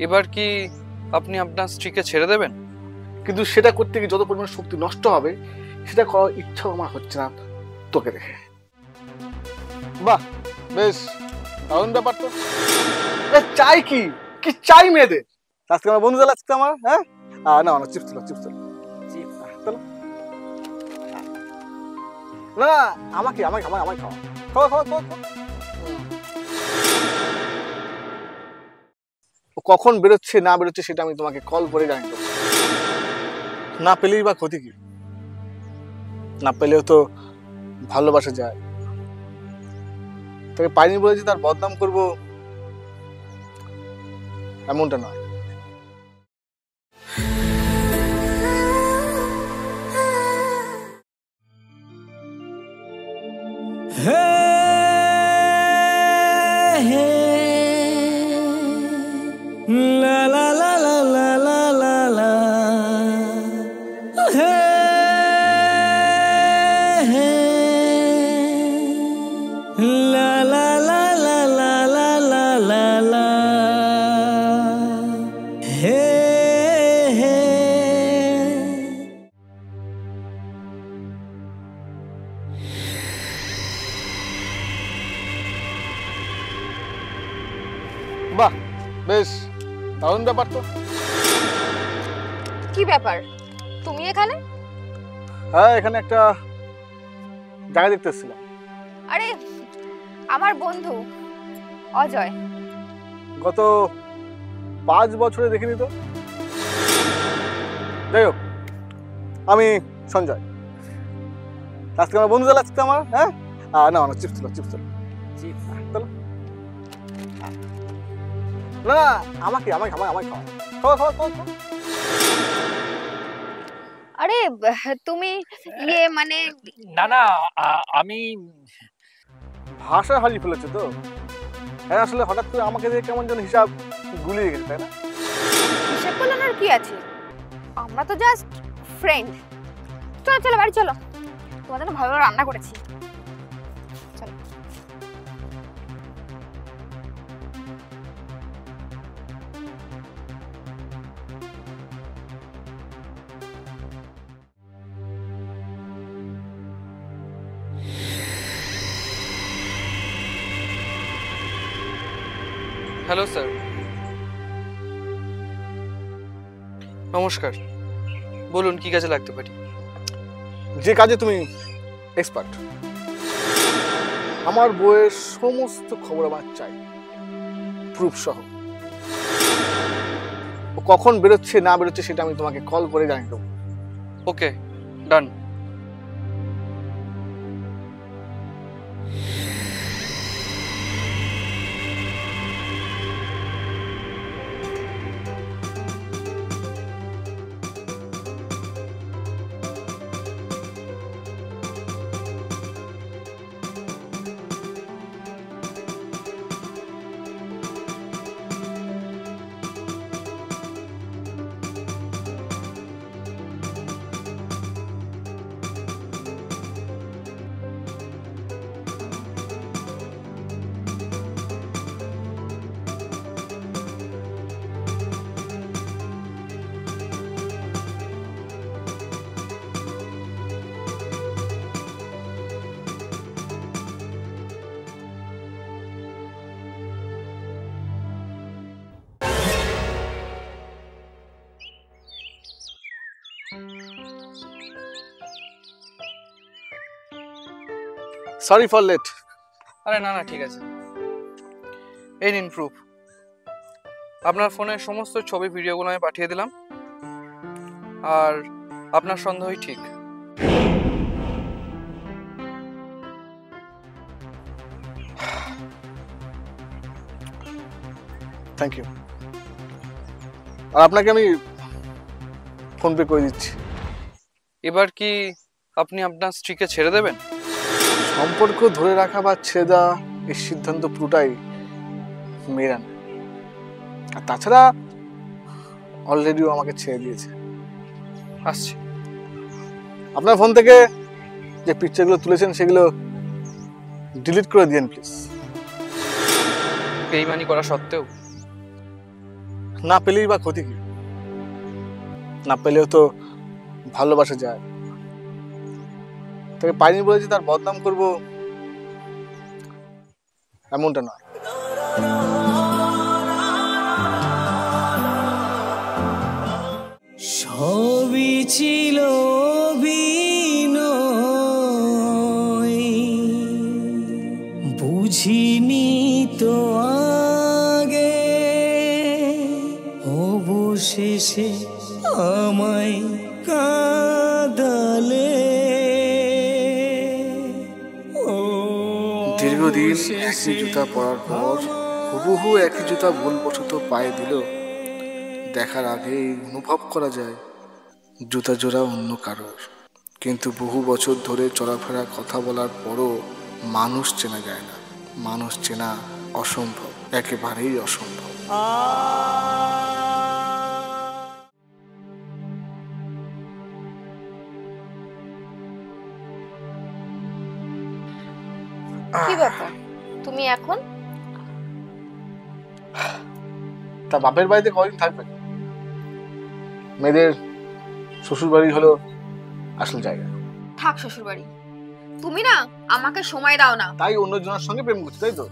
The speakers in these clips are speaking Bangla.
এবার কি আপনি আপনার স্ত্রীকে ছেড়ে দেবেন? কিন্তু সেটা করতে গিয়ে যত পরিমাণ শক্তি নষ্ট হবে সেটা করার ইচ্ছাও আমার হচ্ছে না তোকে দেখে। বাহ, বেশ দারুণ ব্যাপার তো। চাই কি কি চাই মেয়েদের? আজকে আমার বন্ধু দল আজকে আমার, হ্যাঁ না না, চিপস চলো, চিপস চলো, চলো না, আমাকে আমাকে আমাকে আমাকে খাওয়া খাওয়া খাওয়া খাওয়া খাওয়া। কখন বেরোচ্ছে না বেরোচ্ছে সেটা আমি তোমাকে কল করে জানি দেবো। না পেলেই বা ক্ষতি কি? না পেলেও তো ভালোবাসা যায়। তাকে পাইনি বলে যে তার বদনাম করবো এমনটা নয়। La la la la la la la la. Hey, hey. La la la la la la la la la. Hey, hey. বাহ, বেশ দারুণ ব্যাপার তো। কি ব্যাপার, তুমি এখানে? হ্যাঁ, এখানে একটা জায়গা দেখতে এসেছিলাম। আরে আমার বন্ধু অজয়। গত 5 বছরে দেখিনি তো। যাই হোক, আমি সঞ্জয়। আজকে আমার বন্ধু দল আজকে আমার, হ্যাঁ না না, চিপস চলো, চিপস চলো, চলো না, আমাকে আমাকে আমাকে আমাকে খাওয়া খাওয়া খাওয়া খাওয়া খাওয়া। আরে তুমি মানে না না, আমি ভাষা হারিয়ে ফেলেছে তো। হ্যাঁ, আসলে হঠাৎ করে আমাকে দিয়ে কেমন যেন হিসাব গুলিয়ে গেছে, তাই না? হিসেব করলানোর কি আছে, আমরা তো জাস্ট ফ্রেন্ড। চলো চলো বাড়ি চলো, তোমার জন্য ভালো রান্না করেছি। চলো। হ্যালো স্যার, নমস্কার, বলুন কি কাজে লাগতে পারি? যে কাজে তুমি এক্সপার্ট। আমার বইয়ের সমস্ত খবর আমার চাই, প্রুফ সহ। ও কখন বেরোচ্ছে না বেরোচ্ছে সেটা আমি তোমাকে কল করে জানিয়ে দেবো। Okay, done. Sorry for late. আরে না না, ঠিক আছে, এই নিন প্রুফ। আপনার ফোনের সমস্ত ছবি ভিডিওগুলো আমি পাঠিয়ে দিলাম, আর আপনার সন্দেহই ঠিক। Thank you. আর আপনাকে আমি ফোন পে করে দিচ্ছি। এবার কি আপনি আপনার স্ত্রীকে ছেড়ে দেবেন? সম্পর্ক ধরে রাখা বা ছেড়ে দেওয়া এই সিদ্ধান্ত পুরোটাই মেয়েরা নেয়। আর তাছাড়া অলরেডিও আমাকে ছেড়ে দিয়েছে। আসছে। আপনার ফোন থেকে যে পিকচারগুলো তুলেছেন সেগুলো ডিলিট করে দিন প্লিজ। বেইমানি করা সত্ত্বেও? না পেলেই বা ক্ষতি কি? না পেলেও তো ভালোবাসা যায়। তাকে পাইনি বলে যে তার বদনাম করবো এমনটা নয়। সবই ছিল অভিনয়, বুঝিনি তো আগে, অবশেষে আমায় কাঁদালে। দীর্ঘদিন একই জুতা পরার পর হুবহু একই জুতা ভুলবশত পায়ে দিল। দেখার আগেই অনুভব করা যায় জুতা জোড়া অন্য কারোর, কিন্তু বহু বছর ধরে চলাফেরা কথা বলার পরও মানুষ চেনা যায় না। মানুষ চেনা অসম্ভব, একেবারেই অসম্ভব। কি ব্যাপার তুমি এখন? তা বাপের বাড়িতে কদিন থাকবে? মেয়েদের শ্বশুর বাড়ি হলো আসল জায়গা। থাক শ্বশুর বাড়ি, তুমি না আমাকে সময় দাও না। তাই অন্যজনের সঙ্গে প্রেম করছে, তাই তো?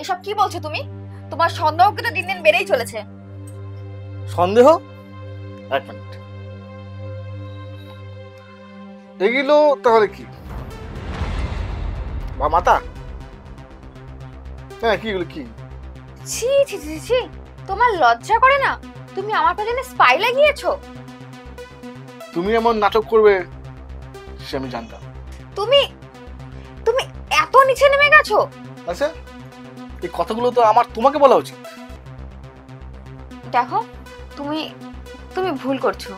এসব কি বলছো তুমি? তোমার সন্দেহ কিন্তু দিন দিন বেড়েই চলেছে। সন্দেহ? এক মিনিট, এগুলো তাহলে কি বা মাতা? হ্যাঁ, কি এগুলো কি? ছি ছি ছি ছি, তোমার লজ্জা করে না? তুমি আমার পেছনে স্পাই লাগিয়েছো। তুমি এমন নাটক করবে সে আমি জানতাম। তুমি তুমি এত নিচে নেমে গেছো? আচ্ছা, এই কথাগুলো তো আমার তোমাকে বলা উচিত। দেখো, তুমি তুমি ভুল করছো।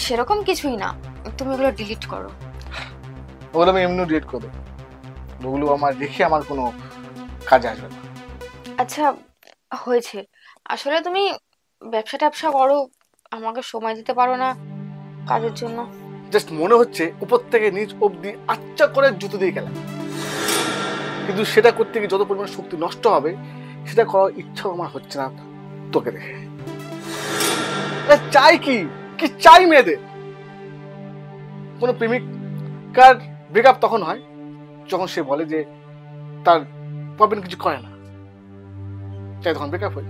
সেরকম কিছুই না, তুমি ওগুলো ডিলিট করো। ওগুলো আমি এমনি ডিলিট করে দেবো। ওগুলো আমার দেখে আমার কোনো কাজে আসবে না। আচ্ছা হয়েছে, আসলে তুমি ব্যবসা ট্যাবসা করো, আমাকে সময় দিতে পারো না কাজের জন্য। জাস্ট মনে হচ্ছে উপর থেকে নিচ অব্দি আচ্ছা করে জুতো দিয়ে গেলাম, কিন্তু সেটা করতে গিয়ে যত পরিমাণ শক্তি নষ্ট হবে সেটা করার ইচ্ছাও আমার হচ্ছে না তোকে দেখে। চাই কি কি চাই মেয়েদের? কোনো প্রেমিকার ব্রেকআপ তখন হয় যখন সে বলে যে তার প্রবলেম কিছু করে না, তাই তখন ব্রেকআপ হয়।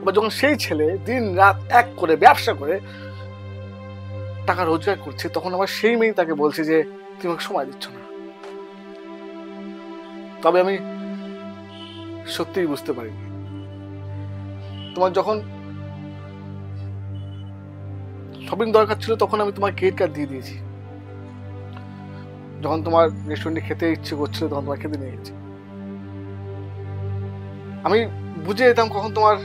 আবার যখন সেই ছেলে দিন রাত এক করে ব্যবসা করে টাকা রোজগার করছে, তখন আবার সেই মেয়ে তাকে বলছে যে তুমি আমাকে সময় দিচ্ছ না। তবে আমি সত্যিই বুঝতে পারিনি, তোমার যখন শপিং দরকার ছিল তখন আমি তোমার ক্রেডিট কার্ড দিয়ে দিয়েছি। যখন তোমার রেস্টুরেন্টে খেতে ইচ্ছে করছিল তখন তোমার খেতে নিয়ে গেছি। আমি বুঝে যেতাম কখন তোমার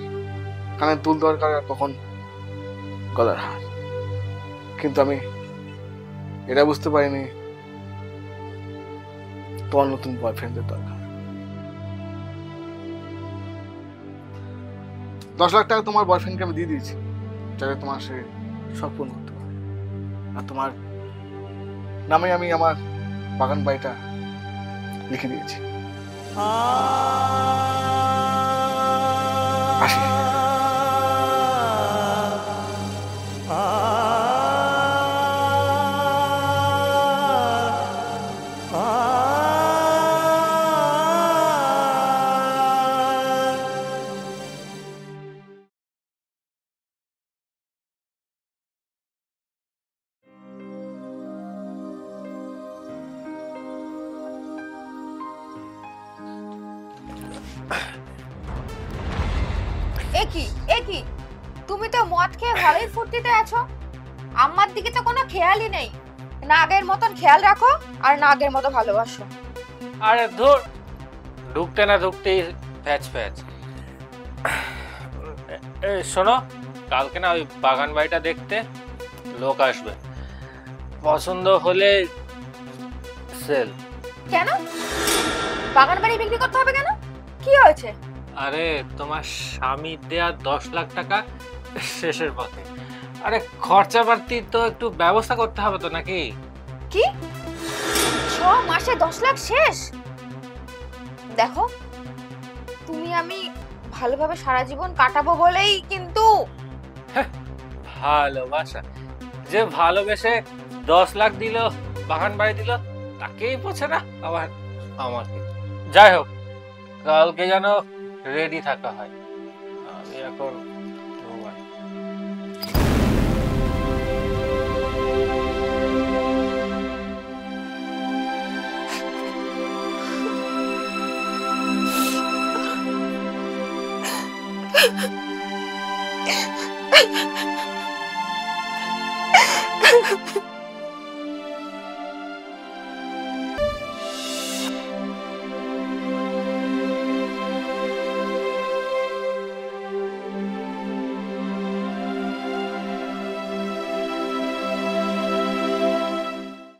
কানের দুল দরকার আর কখন গলার হার, কিন্তু আমি এটা বুঝতে পারিনি তোমার নতুন বয়ফ্রেন্ডের দরকার। 10 লাখ টাকা তোমার বয়ফ্রেন্ডকে আমি দিয়ে দিয়েছি যাতে তোমার সে সব পূর্ণ করতে পারে, আর তোমার নামে আমি আমার বাগান বাড়িটা লিখে দিয়েছি। আসি। একি তুমি তো মদ খেয়ে ভালোই ফুর্তিতে আছো, আমার দিকে তো কোনো খেয়ালই নেই। না আগের মতন খেয়াল রাখো আর না আগের মতো ভালোবাসো। আরে ধুর, ঢুকতে না ঢুকতেই প্যাচ প্যাচ। শোনো, কালকে না ওই বাগান বাড়িটা দেখতে লোক আসবে, পছন্দ হলে সেল। কেন বাগান বাড়ি বিক্রি করতে হবে কেন? কি হয়েছে? আরে তোমার স্বামী দেয়া 10 লাখ টাকা শেষের পথে। আরে খরচা বাড়তি তো একটু ব্যবস্থা করতে হবে তো নাকি? কি 6 মাসে 10 লাখ শেষ? দেখো, তুমি আমি ভালোভাবে সারা জীবন কাটাবো বলেই কিন্তু ভালোবাসা, যে ভালোবেসে 10 লাখ দিল, বাগান বাড়ি দিল, তাকেই পোছে না আবার আমাকে। যাই হোক, কালকে যেন রেডি থাকা হয়। আমি এখন ঘুমাই।